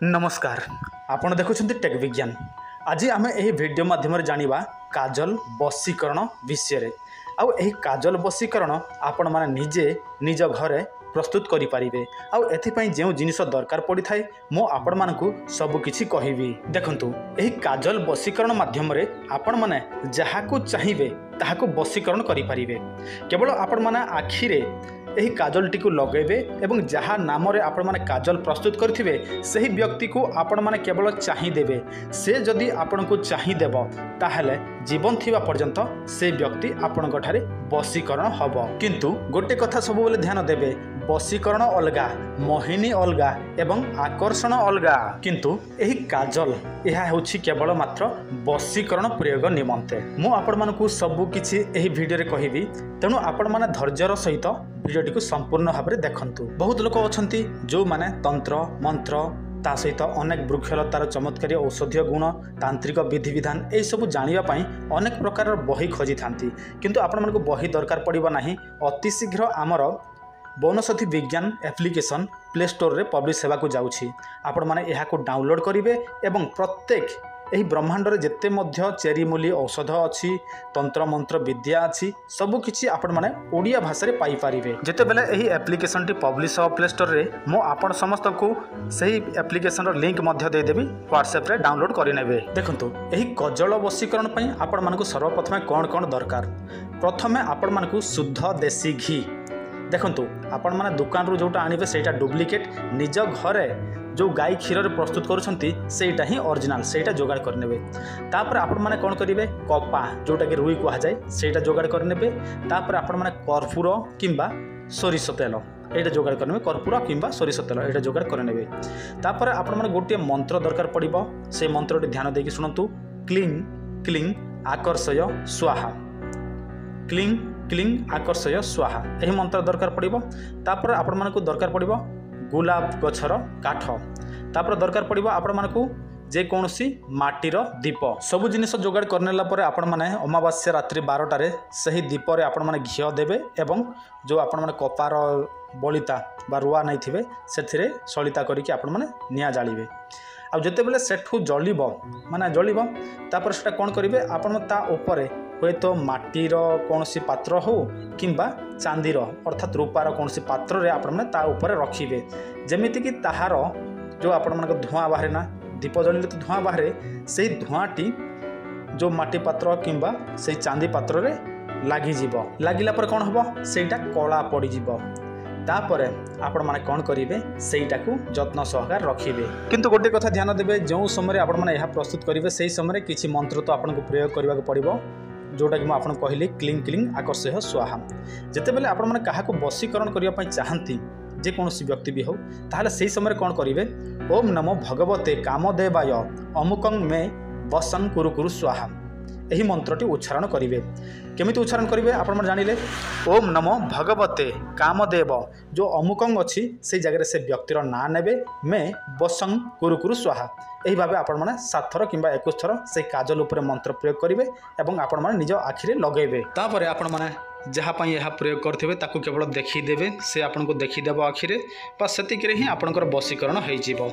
नमस्कार आपण देखुछंती टेक विज्ञान। आज आम यही वीडियो माध्यम जानिबा काजल बशीकरण विषय आउ एही काजल बशीकरण आपण माने निजे निज घरे प्रस्तुत करि पारिबे। आउ एथिपई जेउ जिनिस दरकार पड़ी थाए मो आपण मानकु सब किछि कहिबी। देखंतु एही काजल बशीकरण माध्यम रे आपण माने जहाकु चाहिबे ताहाकु बशीकरण करि पारिबे। केवल आपण माने आखिरे एही काजलटी को लगेबे एवं जहाँ नाम रे आपण माने काजल प्रस्तुत करथिबे सही व्यक्ति को आपण माने केवल चाहि देबे। से जदि आपण को चाहि देबो ताहले जीवन थिबा पर्यंत से व्यक्ति आपण गठारे बशीकरण हबो। किंतु गोटे कथा सब बेले ध्यान देबे, बशीकरण अलगा, मोहिनी अलगा एवं आकर्षण अलगा। किंतु एही काजल यह होछि केवल मात्र बशीकरण प्रयोग निमंते। मु आपण मानकु सब किछि एही वीडियो रे कहिबी, तेणु आपण माने धैर्यर सहित वीडियोटी को संपूर्ण भाव में देखंतु। बहुत लोक अछंती जो माने तंत्र मंत्र ता सहित अनेक वृक्षलतार चमत्कारी औषधीय गुण तांत्रिक विधि विधान ए सब जानिबा पई अनेक प्रकार बही खोजी थांती, किंतु आपण मानकु बही दरकार पड़िबो नाही। अति शीघ्र आमर वनौषधि विज्ञान एप्लिकेशन प्ले स्टोर रे पब्लिश हेबाकु जाउछि। आपण माने एहाकु डाउनलोड करिवे एवं प्रत्येक एही ब्रह्मांड रे जेते मध्य चेरी मूली औषध अछि, तंत्र मंत्र विद्या अछि, सब किछि आपण माने ओडिया भाषा रे पाई पारिबे। जेते बेले एही एप्लिकेशन टी पब्लिश हो प्ले स्टोर रे मो आपण समस्त को सही एप्लिकेशन रो लिंक मध्य दे देबी, व्हाट्सएप रे डाउनलोड करि नेबे। देखंतु एही कजल बशीकरण पई आपण मानकु सर्वप्रथमे कोन दरकार। प्रथमे आपण मानकु शुद्ध देसी घी। देखंतु आपण माने दुकान रो जोटा आनिबे सेटा डुप्लिकेट, निज घरे जो गाई क्षीर रे प्रस्तुत करुछंती सेटा ही ओरिजिनल, सेटा जोगाड़ कर नेबे। तापर आपण माने कोन करिवे, कपा जोटा कि रुई कुहा जाय सेटा जोगाड़ कर नेबे। तापर आपण माने कर्पूर किंबा सोरिष तेल एटा जोगाड़ कर नेबे, कर्पूर किंबा सोरिष तेल एटा जोगाड़ कर नेबे। तापर आपण माने गोटे मंत्र दरकार पड़िबो, से मंत्रटी ध्यान देकी सुनंतु। क्लीं क्लीं आकर्षय स्वाहा, क्लीं क्लीं आकर्षय स्वाहा एही मंत्र दरकार पड़िबो। तापर आपण मानकु दरकार पड़िबो गुलाब गछर काठ। तापर दरकार पड़िबो आपण मानकु जे कोनोसी माटीर दीप। सब जिनिस जोगाड़ करनेला परे आपण माने अमावास्या रात्रि 12 रे सही दीप रे आपण माने घियो देबे एवं जो आपण माने कपार बलिता बा रुआ नै थिबे सेथिरे सलिता करिकि आपण माने निया जालिबे। आ जते बेले सेठु जलिबो माने जलिबो तापर सेटा कोन करिवे, आपण ता ऊपरे हुए तो माटीर कौनसी पात्र हो किंबा चांदीर अर्थात रूपार कौनसी पात्र रे आपण माने ता ऊपर रखिबे। जेमिति कि ताहार जो आपण मानक धुआं बाहरे ना, दीप जलिले तो धुआं बाहरे, से धुआंटी जो माटी पात्र किंबा से चांदी पात्र रे लागि जीवो। लागिला पर कोन हबो, सेटा कला पड़ी जीवो। तापरे आपण माने कोन करिवे, सेटा को जत्न सहकार रखिबे। किंतु गोटे कथा ध्यान देबे, जो समय आपण माने यहा प्रस्तुत करिवे सेही समय किछि मंत्र तो आपण को प्रयोग करबा को पड़िबो, जोटा कि आपको कहली क्लीं क्लीं आकर्षय स्वाहा। जिते बेले आपण माने काहाकु बशीकरण करिया पई चाहंती जे कोनोसी व्यक्ति भी हो, ताहले सेही समय कोन करिवे, ओम नमो भगवते कामदेवाय अमुकं मे वसं कुरु कुरु स्वाहा एही मंत्रटी उच्चारण करिवे। केमिति उच्चारण करिवे आपण माने जानिले, ओम नमो भगवते कामदेव जो अमुकं अछि से जगह से व्यक्तिर ना नेबे, मे वसं कुरु कुरु स्वाहा एही भाबे आपण माने 7 थर किंबा 21 थर से काजल ऊपर मंत्र प्रयोग करिवे एवं आपण माने निज आखिरे लगेबे। तापरे आपण माने जहाँ पई यह प्रयोग करथिबे ताकू केवल देखि देबे, से आपण को देखि देबो आखिरे, बस सेतिक रे ही आपनकर बशीकरण होई जीवो।